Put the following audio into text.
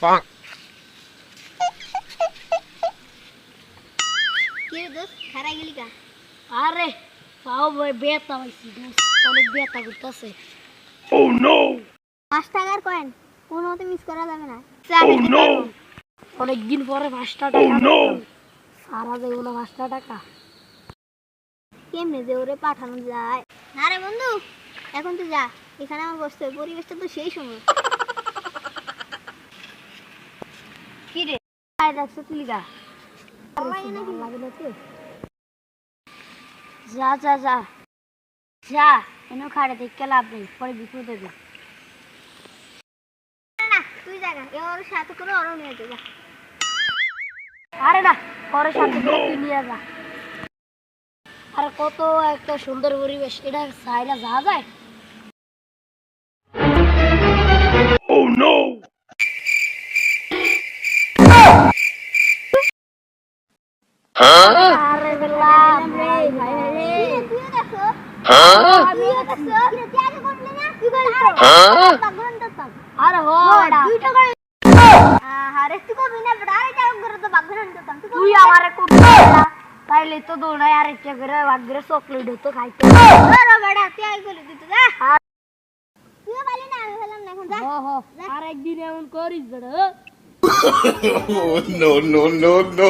Bonk. কি রে দোস্ত খারাই গেলি কা? আরে পাও বেতা হইছি দোস্ত, অনেক বেতা করতেছে। Oh no! 5 টাকার কয়েন কোনো মতে মিস করা যাবে না। Oh no! অনেকদিন পরে 5টা Oh টাকা no! পেলাম। সারা দেবো না 5টা টাকা। কেমনে যে ওরে পাঠানো যায়? না রে বন্ধু, এখন তুই যা, এখানে আমার বসতে হবে, পরিবেশটা তো সেই সময়। কি রে আয় দেখছো তুলিগা সবাই নাকি লাগে না তো। যা যা যা যা, এনে খাড়ে দেখতে লাভ নেই, পরে বিপদে দেবে। না তুই জায়গা এ ওর সাথে করে ওরও নিয়ে যা। আরে না, পরে সাথে করে তুই নিয়ে যা। আর কত একটা সুন্দর পরিবেশ, এটা চাইলে যা যায়। Oh no! আরে বেলাম রে ভাই রে। তুই দেখো আমিও দেখছো তুই আগে করলি না তুই বল বাগন তো সব আরে হো বেটা, দুইটা করে আরে তুই কবি না বড় আরে যাও করে তো বাগন তো সব তুই আমারে খুব ভালো তাইলে তো দৌড়াই আর ইচ্ছা করে ভাগ্যে চকলেট হতো খাইতে। আরে বড় তুই আগে করে দিত যা তুই বলি না আমি বললাম না এখন যা হো হো, আর একদিন এমন করিস বেটা। Oh no no no no!